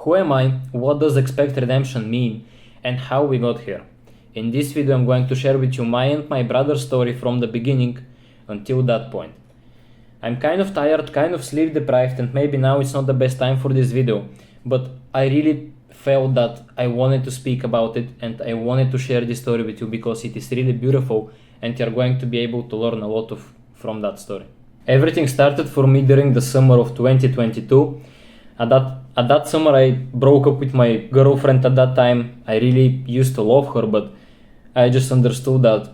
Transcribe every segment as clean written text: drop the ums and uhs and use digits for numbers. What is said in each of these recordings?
Who am I? What does expect redemption mean? And how we got here? In this video I'm going to share with you my and my brother's story from the beginning until that point. I'm kind of tired, kind of sleep deprived, and maybe now it's not the best time for this video, but I really felt that I wanted to speak about it and I wanted to share this story with you because it is really beautiful and you're going to be able to learn a lot from that story. Everything started for me during the summer of 2022. At that summer I broke up with my girlfriend. At that time I really used to love her, but I just understood that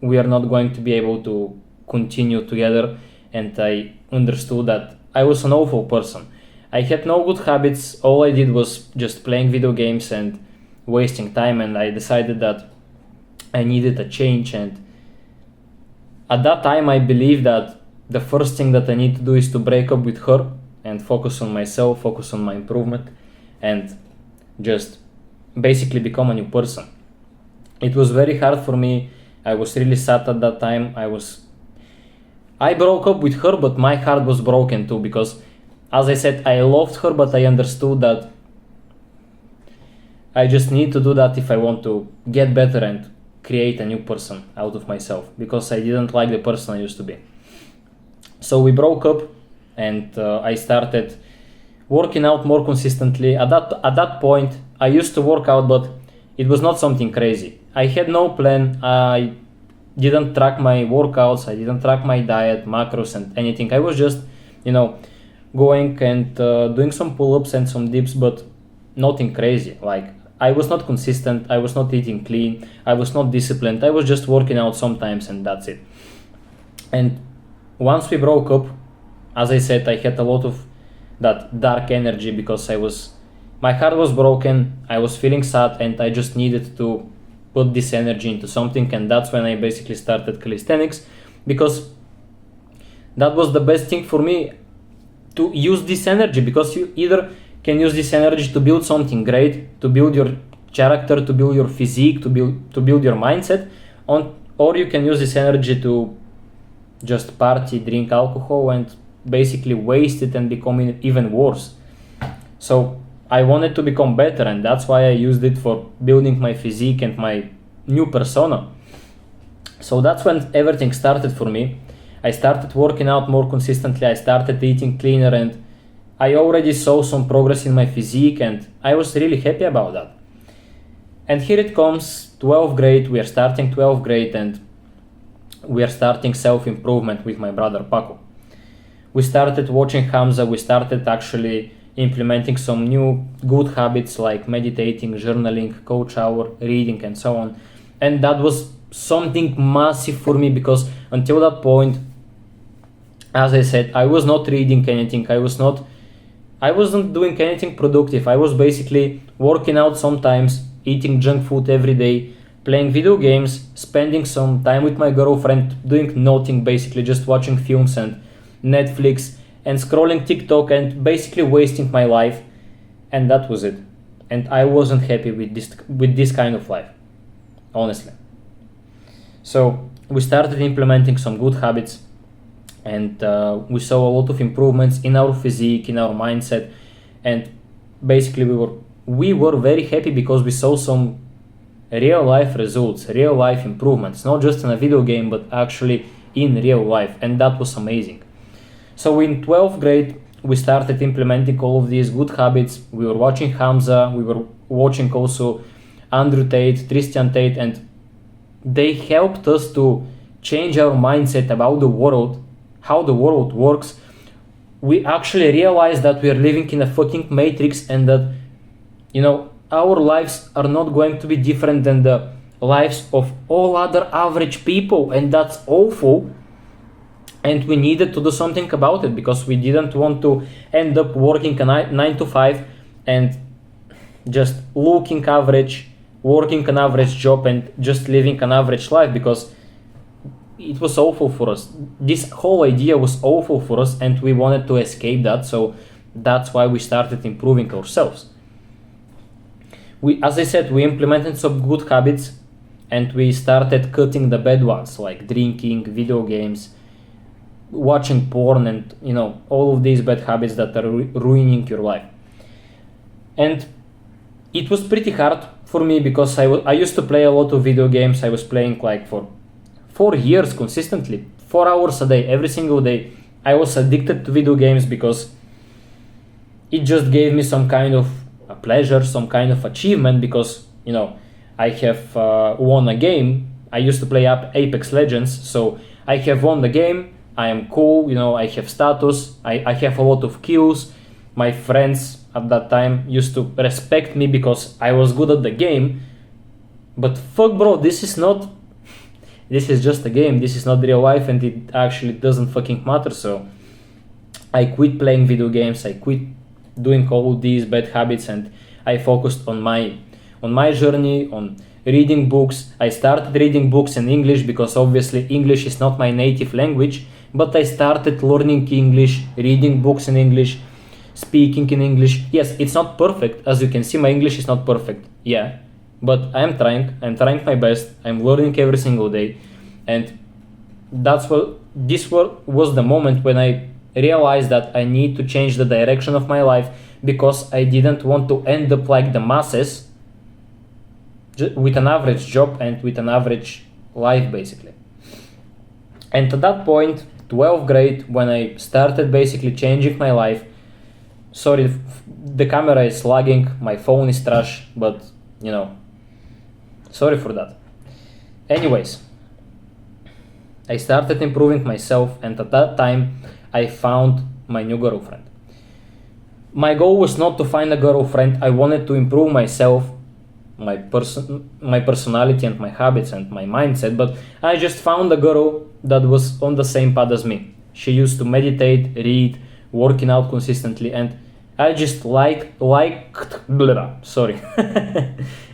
we are not going to be able to continue together, and I understood that I was an awful person. I had no good habits. All I did was just playing video games and wasting time, and I decided that I needed a change. And at that time I believed that the first thing that I need to do is to break up with her and focus on myself, focus on my improvement, and just basically become a new person. It was very hard for me. I was really sad at that time. I broke up with her, but my heart was broken too, because as I said, I loved her, but I understood that I just need to do that if I want to get better and create a new person out of myself, because I didn't like the person I used to be. So we broke up, and I started working out more consistently. At that point, I used to work out, but it was not something crazy. I had no plan. I didn't track my workouts. I didn't track my diet, macros, and anything. I was just, going and doing some pull-ups and some dips, but nothing crazy. Like, I was not consistent. I was not eating clean. I was not disciplined. I was just working out sometimes, and that's it. And once we broke up, as I said, I had a lot of that dark energy because my heart was broken. I was feeling sad, and I just needed to put this energy into something. And that's when I basically started calisthenics, because that was the best thing for me, to use this energy, because you either can use this energy to build something great, to build your character, to build your physique, to build your mindset, or you can use this energy to just party, drink alcohol, and basically waste it and become even worse. So I wanted to become better, and that's why I used it for building my physique and my new persona. So that's when everything started for me. I started working out more consistently. I started eating cleaner, and I already saw some progress in my physique, and I was really happy about that. And here it comes, 12th grade. We are starting 12th grade, and we are starting self-improvement with my brother Paco. We started watching Hamza. We started actually implementing some new good habits like meditating, journaling, coach hour, reading, and so on. And that was something massive for me, because until that point, as I said, I was not reading anything. I wasn't doing anything productive. I was basically working out sometimes, eating junk food every day, playing video games, spending some time with my girlfriend, doing nothing, basically just watching films and Netflix and scrolling TikTok, and basically wasting my life. And that was it. And I wasn't happy with this kind of life, honestly. So we started implementing some good habits, and we saw a lot of improvements in our physique, in our mindset, and basically we were very happy because we saw some real life results, real life improvements, not just in a video game, but actually in real life, and that was amazing. So in 12th grade, we started implementing all of these good habits. We were watching Hamza, we were watching also Andrew Tate, Tristan Tate, and they helped us to change our mindset about the world, how the world works. We actually realized that we are living in a fucking matrix, and that, our lives are not going to be different than the lives of all other average people, and that's awful. And we needed to do something about it, because we didn't want to end up working a 9 to 5 and just looking average, working an average job, and just living an average life, because it was awful for us. This whole idea was awful for us, and we wanted to escape that. So that's why we started improving ourselves. As I said, we implemented some good habits, and we started cutting the bad ones, like drinking, video games, watching porn, and all of these bad habits that are ruining your life. And it was pretty hard for me because I used to play a lot of video games. I was playing like for 4 years consistently, 4 hours a day, every single day. I was addicted to video games because it just gave me some kind of a pleasure, some kind of achievement, because I have won a game. I used to play Apex Legends, so I have won the game. I am cool, I have status, I have a lot of kills. My friends at that time used to respect me because I was good at the game. But fuck bro, this is just a game, this is not real life, and it actually doesn't fucking matter. So I quit playing video games, I quit doing all these bad habits, and I focused on my journey, on reading books. I started reading books in English because obviously English is not my native language, but I started learning English, reading books in English, speaking in English. Yes, it's not perfect, as you can see my English is not perfect, yeah, but I'm trying my best, I'm learning every single day. And was the moment when I realized that I need to change the direction of my life, because I didn't want to end up like the masses with an average job and with an average life basically. And at that point, 12th grade, when I started basically changing my life, sorry, the camera is lagging, my phone is trash, but sorry for that. Anyways, I started improving myself, and at that time I found my new girlfriend. My goal was not to find a girlfriend, I wanted to improve myself, my personality and my habits and my mindset, but I just found a girl that was on the same path as me. She used to meditate, read, working out consistently, and I just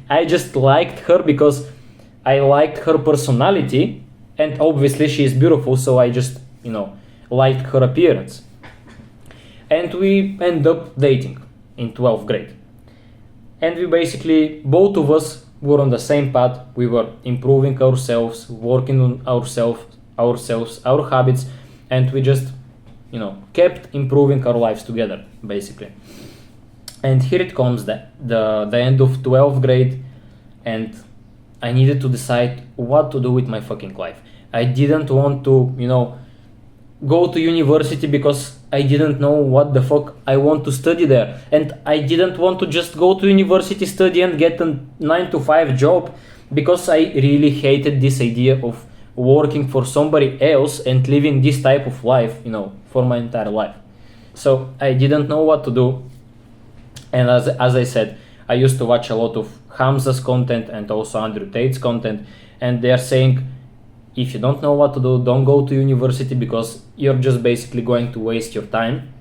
I just liked her because I liked her personality, and obviously she is beautiful, so I just liked her appearance. And we end up dating in 12th grade. And we basically, both of us were on the same path. We were improving ourselves, working on ourselves, our habits, and we just, kept improving our lives together, basically. And here it comes, the end of 12th grade, and I needed to decide what to do with my fucking life. I didn't want to, go to university because I didn't know what the fuck I want to study there. And I didn't want to just go to university, study and get a 9-to-5 job, because I really hated this idea of working for somebody else and living this type of life, for my entire life. So I didn't know what to do. And as I said, I used to watch a lot of Hamza's content and also Andrew Tate's content, and they're saying, if you don't know what to do, don't go to university because you're just basically going to waste your time.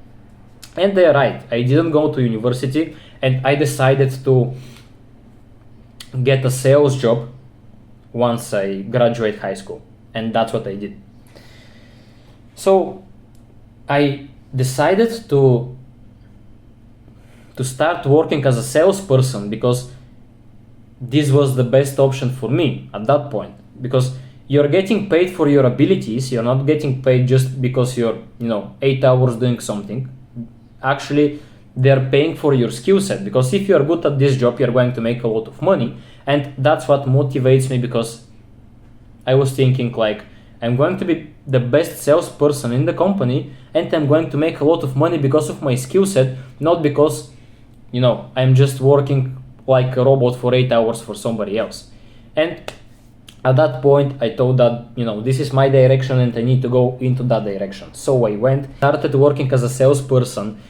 And they're right. I didn't go to university, and I decided to get a sales job once I graduate high school. And that's what I did. So I decided to start working as a salesperson because this was the best option for me at that point. Because you're getting paid for your abilities, you're not getting paid just because you're 8 hours doing something. Actually, they're paying for your skill set, because if you're good at this job, you're going to make a lot of money. And that's what motivates me, because I was thinking like, I'm going to be the best salesperson in the company, and I'm going to make a lot of money because of my skill set, not because I'm just working like a robot for 8 hours for somebody else. And at that point, I thought that, this is my direction and I need to go into that direction. So I started working as a salesperson.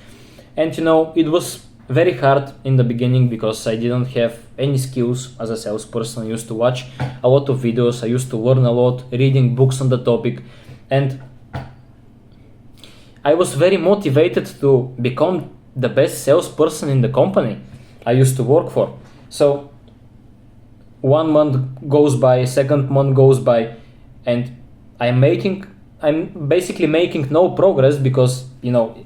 And, it was very hard in the beginning because I didn't have any skills as a salesperson. I used to watch a lot of videos. I used to learn a lot, reading books on the topic. And I was very motivated to become the best salesperson in the company I used to work for. So 1 month goes by, second month goes by, and I'm basically making no progress because,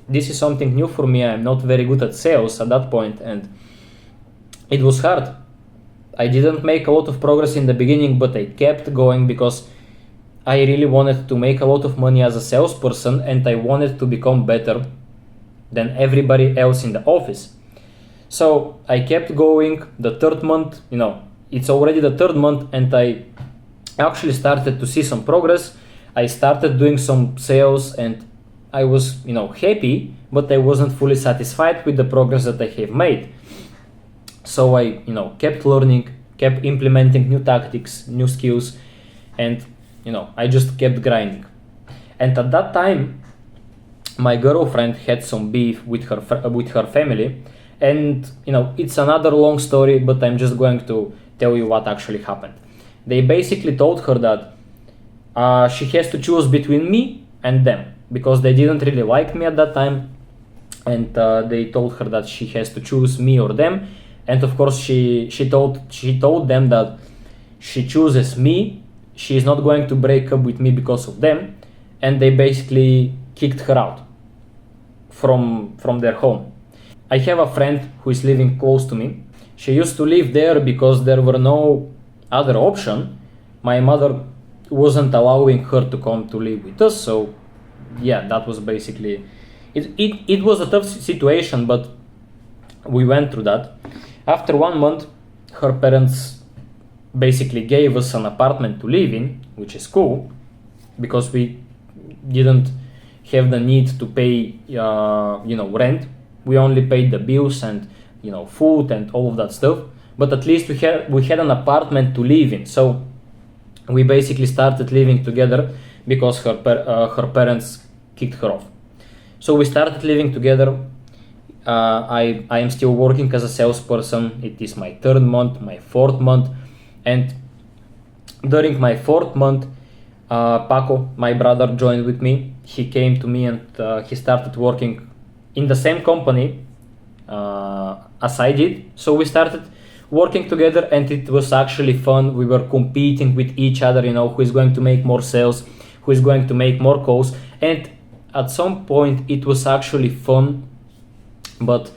this is something new for me. I'm not very good at sales at that point, and it was hard. I didn't make a lot of progress in the beginning, but I kept going because I really wanted to make a lot of money as a salesperson, and I wanted to become better than everybody else in the office. So I kept going. The third month, it's already the third month, and I actually started to see some progress. I started doing some sales, and I was, happy, but I wasn't fully satisfied with the progress that I have made. So I, kept learning, kept implementing new tactics, new skills, and, I just kept grinding. And at that time, my girlfriend had some beef with her family, and it's another long story, but I'm just going to tell you what actually happened. They basically told her that she has to choose between me and them, because they didn't really like me at that time, and they told her that she has to choose me or them. And of course she told them that she chooses me, she is not going to break up with me because of them, and they basically kicked her out from their home. I have a friend who is living close to me. She used to live there because there were no other option. My mother wasn't allowing her to come to live with us, so yeah, that was basically it was a tough situation, but we went through that. After 1 month, her parents basically gave us an apartment to live in, which is cool, because we didn't have the need to pay rent. We only paid the bills and food and all of that stuff, but at least we had an apartment to live in. So we basically started living together because her parents kicked her off. So we started living together. I am still working as a salesperson. It is my third month, my fourth month, and during my fourth month, Paco, my brother, joined with me. He came to me and he started working in the same company as I did. So we started working together, and it was actually fun. We were competing with each other, who is going to make more sales, who is going to make more calls. And at some point it was actually fun, but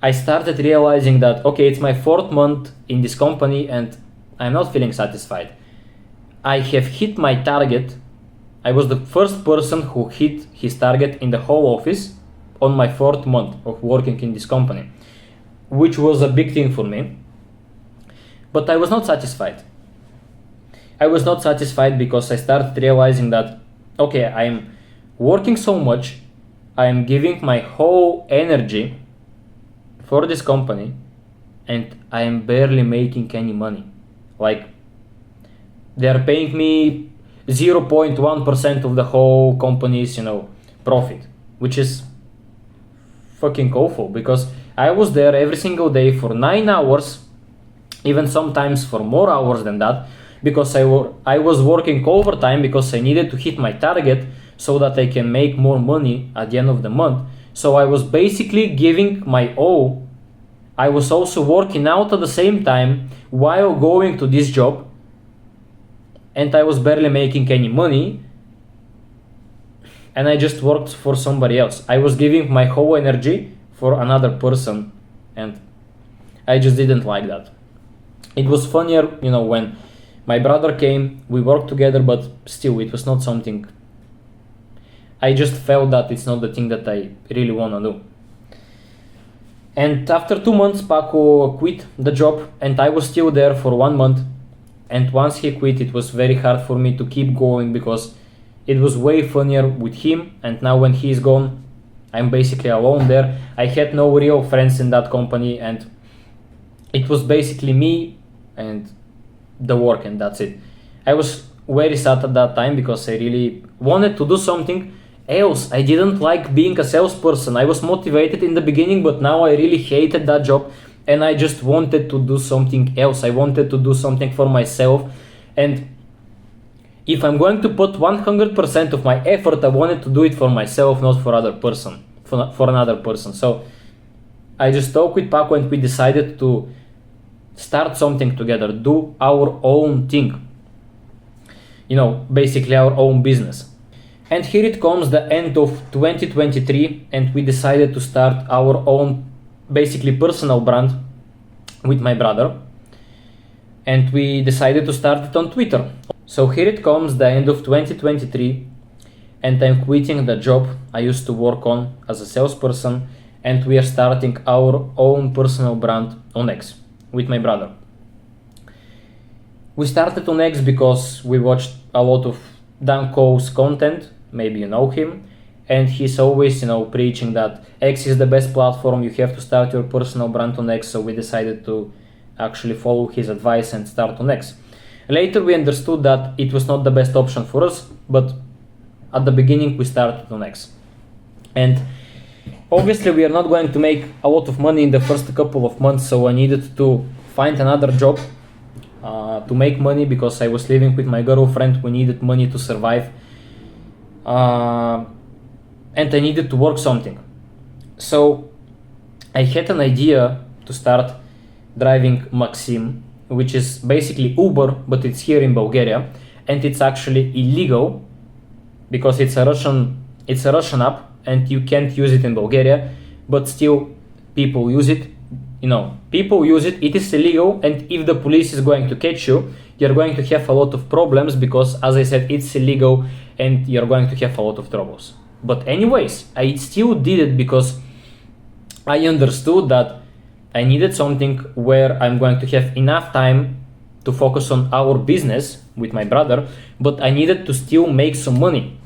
I started realizing that, okay, it's my fourth month in this company and I'm not feeling satisfied. I have hit my target. I was the first person who hit his target in the whole office on my fourth month of working in this company, which was a big thing for me. But I was not satisfied. I was not satisfied because I started realizing that, okay, I'm working so much, I'm giving my whole energy for this company, and I am barely making any money. Like, they're paying me 0.1% of the whole company's, profit, which is fucking awful, because I was there every single day for 9 hours, even sometimes for more hours than that, because I was working overtime because I needed to hit my target so that I can make more money at the end of the month. So I was basically giving my all. I was also working out at the same time while going to this job, and I was barely making any money, and I just worked for somebody else. I was giving my whole energy for another person, and I just didn't like that. It was funnier, when my brother came, we worked together, but still it was not something. I just felt that it's not the thing that I really want to do. And after 2 months, Paco quit the job, and I was still there for 1 month. And once he quit, it was very hard for me to keep going because it was way funnier with him. And now when he's gone, I'm basically alone there. I had no real friends in that company, and it was basically me and the work, and that's it. I was very sad at that time because I really wanted to do something else. I didn't like being a salesperson. I was motivated in the beginning, but now I really hated that job, and I just wanted to do something else. I wanted to do something for myself, and if I'm going to put 100% of my effort, I wanted to do it for myself, not for another person. So I just talked with Paco, and we decided to start something together, do our own thing, basically our own business. And here it comes, the end of 2023, and we decided to start our own, basically personal brand with my brother, and we decided to start it on Twitter. So here it comes, the end of 2023, and I'm quitting the job I used to work on as a salesperson, and we are starting our own personal brand on X with my brother. We started on X because we watched a lot of Dan Coe's content, maybe you know him, and he's always, preaching that X is the best platform, you have to start your personal brand on X, so we decided to actually follow his advice and start on X. Later we understood that it was not the best option for us, but at the beginning we started on X. And obviously we are not going to make a lot of money in the first couple of months, so I needed to find another job to make money because I was living with my girlfriend. We needed money to survive, and I needed to work something. So I had an idea to start driving Maxim, which is basically Uber, but it's here in Bulgaria, and it's actually illegal because it's a Russian app and you can't use it in Bulgaria, but still people use it. People use it, it is illegal, and if the police is going to catch you, you're going to have a lot of problems because, as I said, it's illegal and you're going to have a lot of troubles. But anyways, I still did it because I understood that I needed something where I'm going to have enough time to focus on our business with my brother, but I needed to still make some money.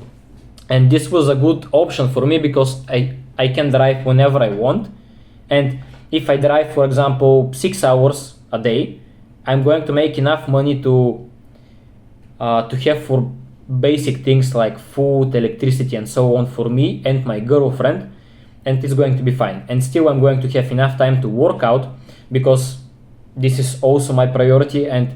And this was a good option for me because I can drive whenever I want, and if I drive, for example, 6 hours a day, I'm going to make enough money to have for basic things like food, electricity, and so on for me and my girlfriend, and it's going to be fine. And still I'm going to have enough time to work out because this is also my priority, and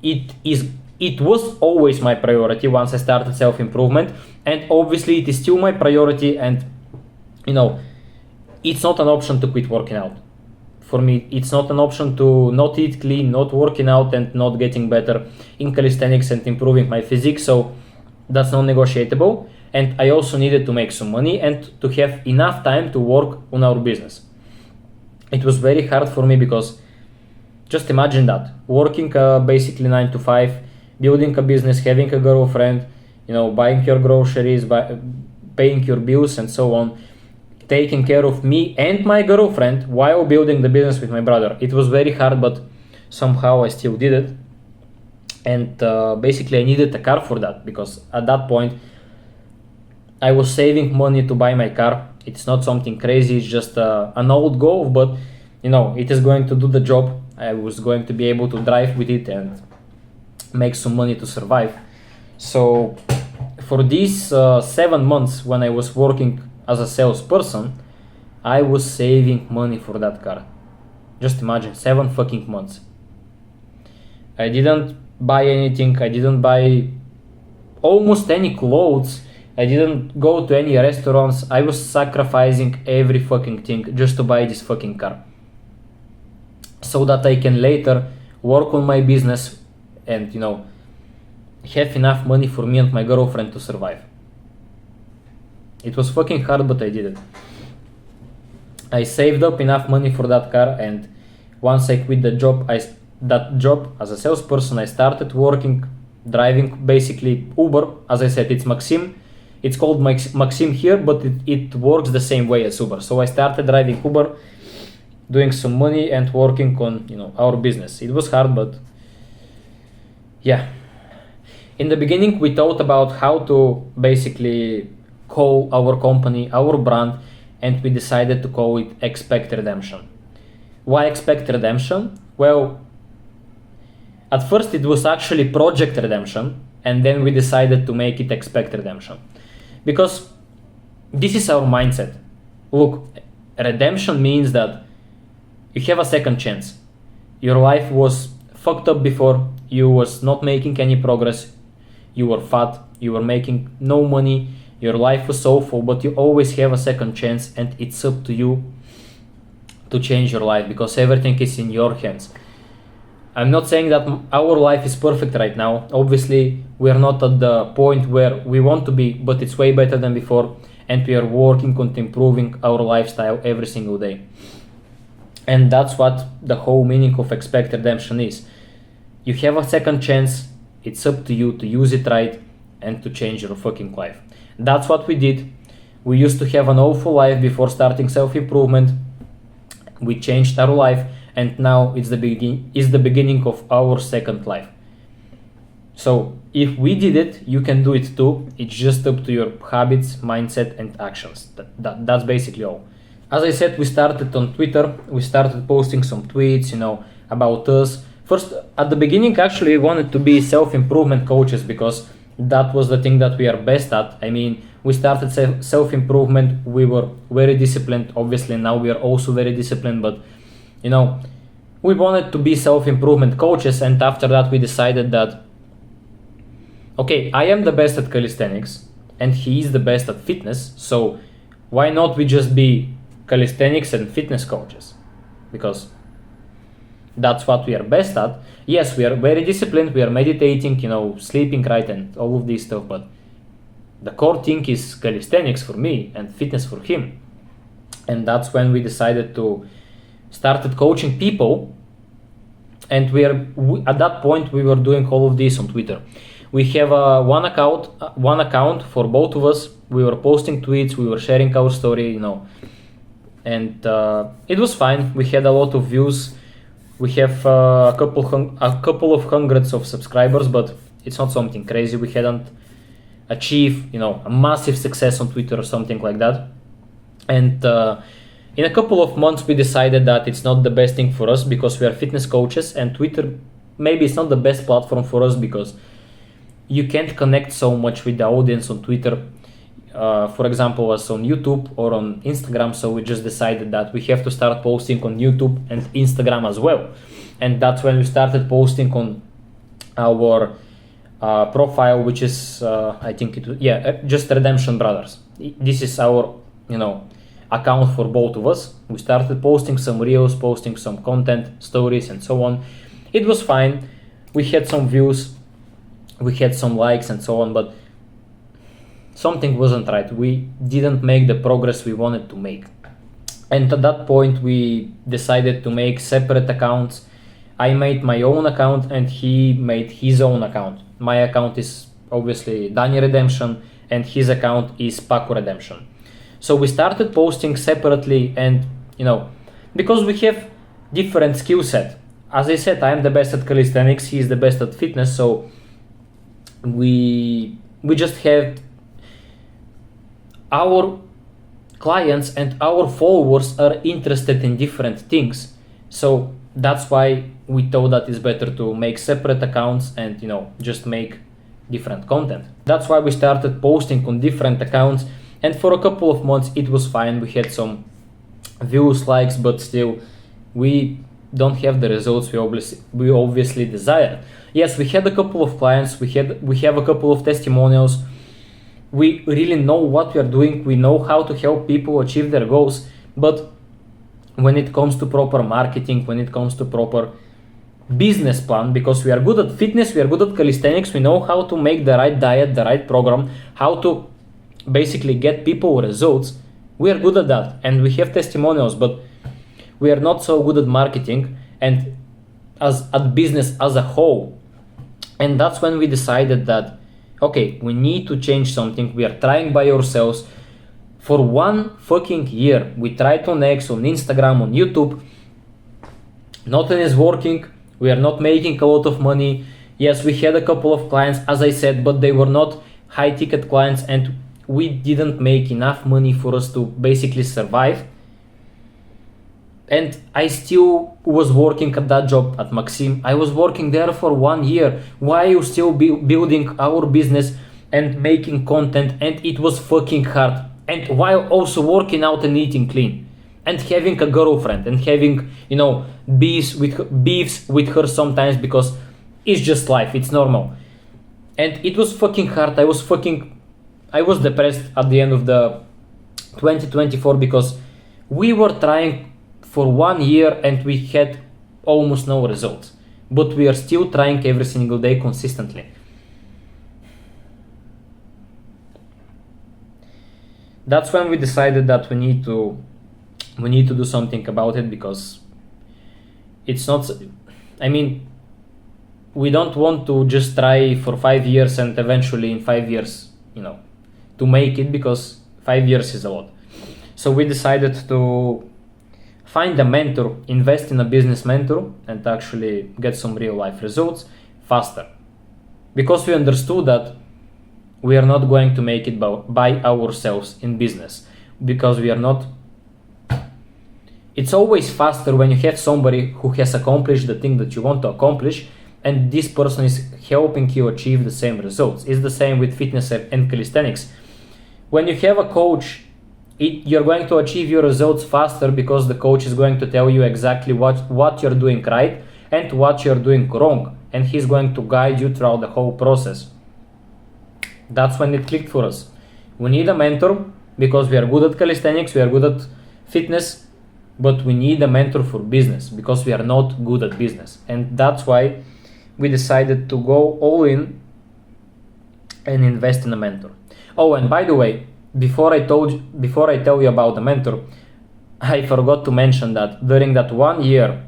it was always my priority once I started self-improvement, and obviously it is still my priority, and it's not an option to quit working out. For me, it's not an option to not eat clean, not working out, and not getting better in calisthenics and improving my physique. So that's non-negotiable. And I also needed to make some money and to have enough time to work on our business. It was very hard for me because just imagine that working basically 9 to 5, building a business, having a girlfriend, buying your groceries, paying your bills, and so on, taking care of me and my girlfriend while building the business with my brother. It was very hard, but somehow I still did it. And basically I needed a car for that because at that point I was saving money to buy my car. It's not something crazy, it's just an old Golf, but it is going to do the job. I was going to be able to drive with it and make some money to survive. So for these 7 months when I was working as a salesperson, I was saving money for that car. Just imagine, 7 fucking months. I didn't buy anything, I didn't buy almost any clothes, I didn't go to any restaurants. I was sacrificing every fucking thing just to buy this fucking car, so that I can later work on my business and have enough money for me and my girlfriend to survive. It was fucking hard, but I did it. I saved up enough money for that car, and once I quit that job as a salesperson, I started working, driving basically Uber. As I said, it's Maxim. It's called Maxim here, but it works the same way as Uber. So I started driving Uber, doing some money and working on our business. It was hard, but yeah. In the beginning, we thought about how to basically call our company, our brand, and we decided to call it Expect Redemption. Why Expect Redemption? Well, at first it was actually Project Redemption, and then we decided to make it Expect Redemption. Because this is our mindset. Look, redemption means that you have a second chance. Your life was fucked up before, you was not making any progress, you were fat, you were making no money, your life was awful, but you always have a second chance, and it's up to you to change your life because everything is in your hands. I'm not saying that our life is perfect right now. Obviously, we are not at the point where we want to be, but it's way better than before, and we are working on improving our lifestyle every single day. And that's what the whole meaning of Expect Redemption is. You have a second chance, it's up to you to use it right and to change your fucking life. That's what we did. We used to have an awful life before starting self-improvement. We changed our life, and now it's the beginning of our second life. So if we did it, you can do it too. It's just up to your habits, mindset, and actions. That's basically all. As I said, we started on Twitter. We started posting some tweets, about us. First, at the beginning, actually, we wanted to be self-improvement coaches because that was the thing that we are best at. I mean, we started self-improvement. We were very disciplined. Obviously, now we are also very disciplined, but we wanted to be self-improvement coaches. And after that, we decided that, okay, I am the best at calisthenics and he is the best at fitness. So why not we just be calisthenics and fitness coaches? Because that's what we are best at. Yes, we are very disciplined. We are meditating, sleeping right and all of this stuff. But the core thing is calisthenics for me and fitness for him. And that's when we decided to started coaching people. And at that point, we were doing all of this on Twitter. We have one account for both of us. We were posting tweets, we were sharing our story, and it was fine. We had a lot of views. We have a couple of hundreds of subscribers, but it's not something crazy. We hadn't achieved, a massive success on Twitter or something like that. And in a couple of months, we decided that it's not the best thing for us because we are fitness coaches, and Twitter maybe it's not the best platform for us because you can't connect so much with the audience on Twitter, for example, as on YouTube or on Instagram. So we just decided that we have to start posting on YouTube and Instagram as well. And that's when we started posting on our profile, which is, I think just Redemption Brothers. This is our, account for both of us. We started posting some reels, posting some content, stories, and so on. It was fine. We had some views. We had some likes and so on, but something wasn't right. We didn't make the progress we wanted to make. And at that point, we decided to make separate accounts. I made my own account and he made his own account. My account is obviously Dani Redemption and his account is Paco Redemption. So we started posting separately and, because we have different skill set. As I said, I am the best at calisthenics, he is the best at fitness, so we just have our clients and our followers are interested in different things. So that's why we thought that it's better to make separate accounts and just make different content. That's why we started posting on different accounts, and for a couple of months it was fine. We had some views, likes, but still we don't have the results we obviously desired. Yes, we had a couple of clients, we have a couple of testimonials. We really know what we are doing, we know how to help people achieve their goals, but when it comes to proper marketing, when it comes to proper business plan, because we are good at fitness, we are good at calisthenics, we know how to make the right diet, the right program, how to basically get people results, we are good at that and we have testimonials, but we are not so good at marketing and at business as a whole. And that's when we decided that, okay, we need to change something. We are trying by ourselves for 1 fucking year. We tried on X, on Instagram, on YouTube. Nothing is working. We are not making a lot of money. Yes, we had a couple of clients, as I said, but they were not high ticket clients and we didn't make enough money for us to basically survive. And I still was working at that job at Maxim. I was working there for 1 year. Why are you still building our business and making content? And it was fucking hard. And while also working out and eating clean. And having a girlfriend and having, beefs with her sometimes because it's just life, it's normal. And it was fucking hard. I was depressed at the end of the 2024 because we were trying for 1 year and we had almost no results, but we are still trying every single day consistently. That's when we decided that we need to do something about it, because it's not, we don't want to just try for 5 years and eventually in 5 years, to make it, because 5 years is a lot. So we decided to find a mentor, invest in a business mentor, and actually get some real life results faster. Because we understood that we are not going to make it by ourselves in business. Because we are not. It's always faster when you have somebody who has accomplished the thing that you want to accomplish, and this person is helping you achieve the same results. It's the same with fitness and calisthenics. When you have a coach, you're going to achieve your results faster because the coach is going to tell you exactly what you're doing right and what you're doing wrong, and he's going to guide you throughout the whole process. That's when it clicked for us. We need a mentor because we are good at calisthenics, we are good at fitness, but we need a mentor for business because we are not good at business. And that's why we decided to go all in and invest in a mentor. Oh, and by the way, before I tell you about the mentor, I forgot to mention that during that 1 year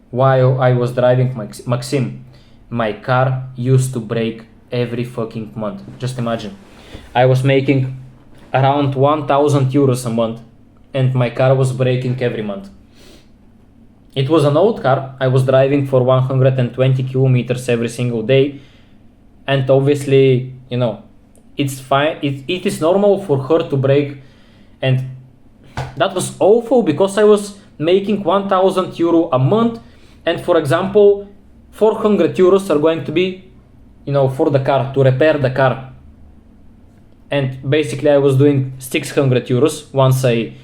while I was driving Maxim, my car used to break every fucking month. Just imagine. I was making around 1,000 euros a month and my car was breaking every month. It was an old car. I was driving for 120 kilometers every single day, and obviously, it's fine. It is normal for her to break, and that was awful because I was making 1,000 euro a month, and for example, 400 euros are going to be, for the car, to repair the car. And basically I was doing 600 euros once I,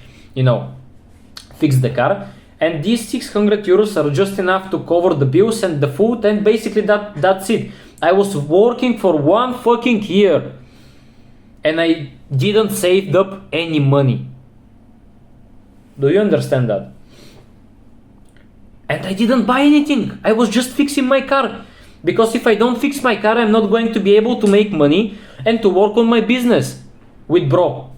fixed the car. And these 600 euros are just enough to cover the bills and the food, and basically that's it. I was working for 1 fucking year and I didn't save up any money. Do you understand that? And I didn't buy anything. I was just fixing my car. Because if I don't fix my car, I'm not going to be able to make money and to work on my business with bro.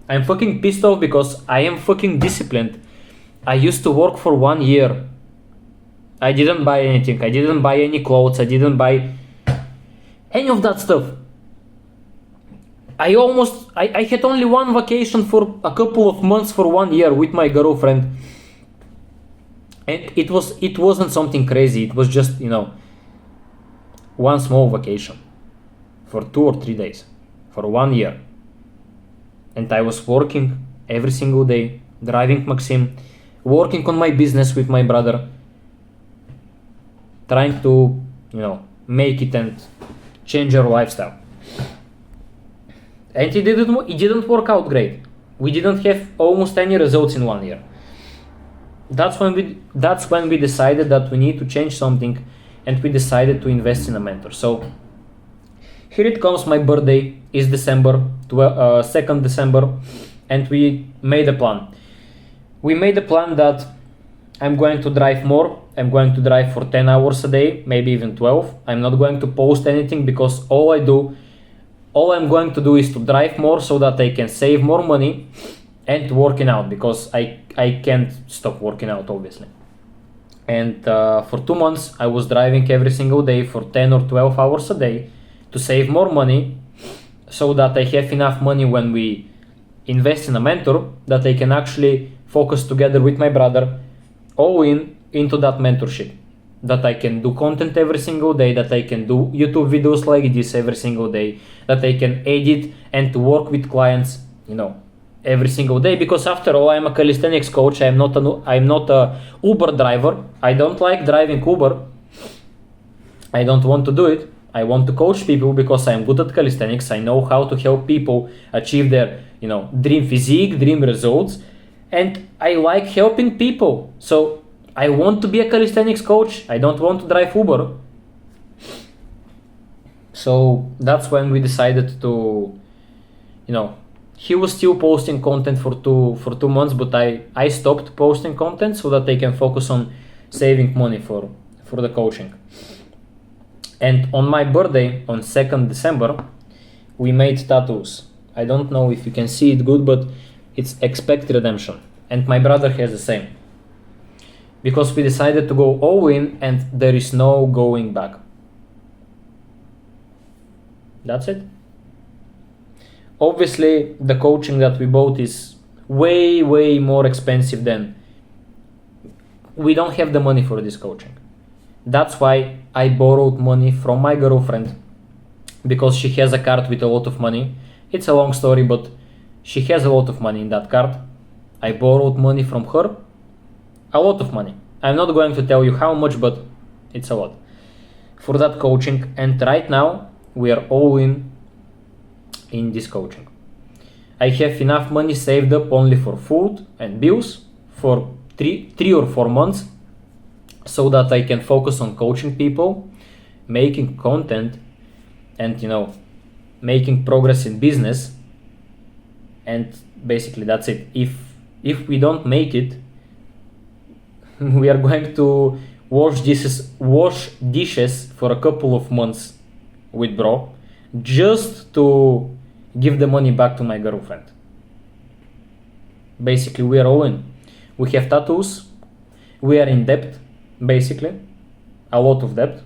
I'm fucking pissed off because I am fucking disciplined. I used to work for 1 year. I didn't buy anything. I didn't buy any clothes. I didn't buy any of that stuff. I had only one vacation for a couple of months for 1 year with my girlfriend. And it wasn't something crazy. It was just, one small vacation for 2 or 3 days for 1 year. And I was working every single day, driving Maxim, working on my business with my brother, trying to, make it and change our lifestyle. And it didn't work out great. We didn't have almost any results in 1 year. That's when we decided that we need to change something, and we decided to invest in a mentor. So here it comes. My birthday is December 2nd December, and we made a plan. We made a plan that I'm going to drive more. I'm going to drive for 10 hours a day, maybe even 12. I'm not going to post anything because all I'm going to do is to drive more so that I can save more money, and working out because I can't stop working out, obviously. And for 2 months I was driving every single day for 10 or 12 hours a day to save more money so that I have enough money when we invest in a mentor that I can actually focus together with my brother all into that mentorship, that I can do content every single day, that I can do YouTube videos like this every single day, that I can edit and to work with clients, every single day. Because after all, I'm a calisthenics coach. I'm not a Uber driver. I don't like driving Uber. I don't want to do it. I want to coach people because I'm good at calisthenics. I know how to help people achieve their, dream physique, dream results, and I like helping people. So I want to be a calisthenics coach. I don't want to drive Uber. So that's when we decided to, he was still posting content for two months, but I stopped posting content so that I can focus on saving money for the coaching. And on my birthday, on 2nd December, we made tattoos. I don't know if you can see it good, but it's Expect Redemption. And my brother has the same. Because we decided to go all in and there is no going back. That's it. Obviously, the coaching that we bought is way more expensive than we don't have the money for this coaching. That's why I borrowed money from my girlfriend, because she has a card with a lot of money. It's a long story, but she has a lot of money in that card. I borrowed money from her, a lot of money. I'm not going to tell you how much, but it's a lot for that coaching. And right now we are all in this coaching. I have enough money saved up only for food and bills for 3 or 4 months, so that I can focus on coaching people, making content, and making progress in business. And basically that's it. If we don't make it, we are going to wash dishes for a couple of months with bro, just to give the money back to my girlfriend. Basically, we are all in. We have tattoos, we are in debt, basically, a lot of debt.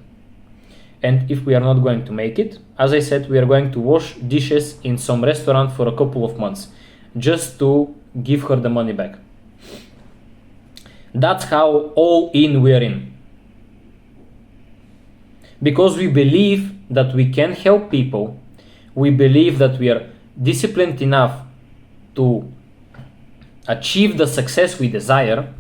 And if we are not going to make it, as I said, we are going to wash dishes in some restaurant for a couple of months, just to give her the money back. That's how all in we are in. Because we believe that we can help people, we believe that we are disciplined enough to achieve the success we desire,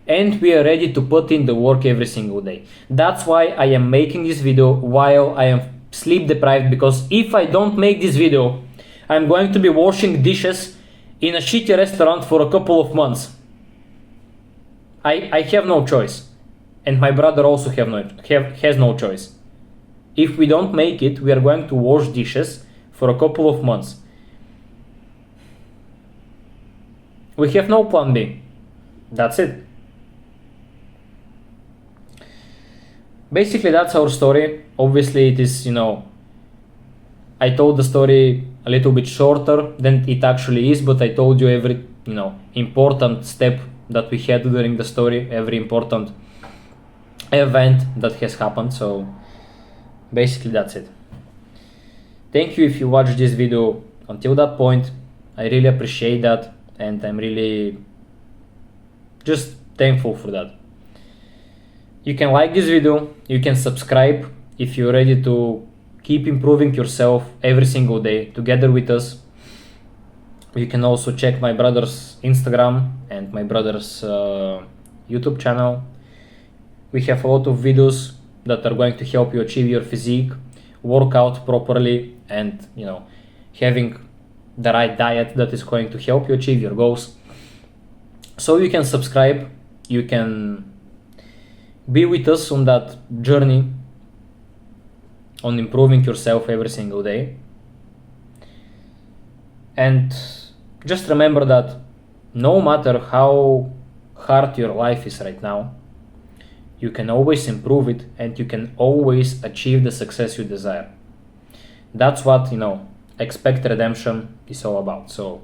and we are ready to put in the work every single day. That's why I am making this video while I am sleep deprived, because if I don't make this video, I'm going to be washing dishes in a shitty restaurant for a couple of months. I have no choice, and my brother also has no choice. If we don't make it, we are going to wash dishes for a couple of months. We have no plan B. That's it. Basically, that's our story. Obviously, it is, I told the story a little bit shorter than it actually is, but I told you every, important step that we had during the story, every important event that has happened. So basically that's it. Thank you if you watched this video until that point. I really appreciate that, and I'm really just thankful for that. You can like this video, you can subscribe if you're ready to keep improving yourself every single day together with us. You can also check my brother's Instagram and my brother's YouTube channel. We have a lot of videos that are going to help you achieve your physique, work out properly, and having the right diet that is going to help you achieve your goals. So you can subscribe, you can be with us on that journey on improving yourself every single day. And just remember that no matter how hard your life is right now, you can always improve it, and you can always achieve the success you desire. That's what, Expect Redemption is all about. So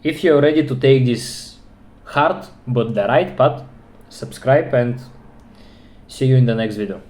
if you're ready to take this hard but the right path, subscribe, and see you in the next video.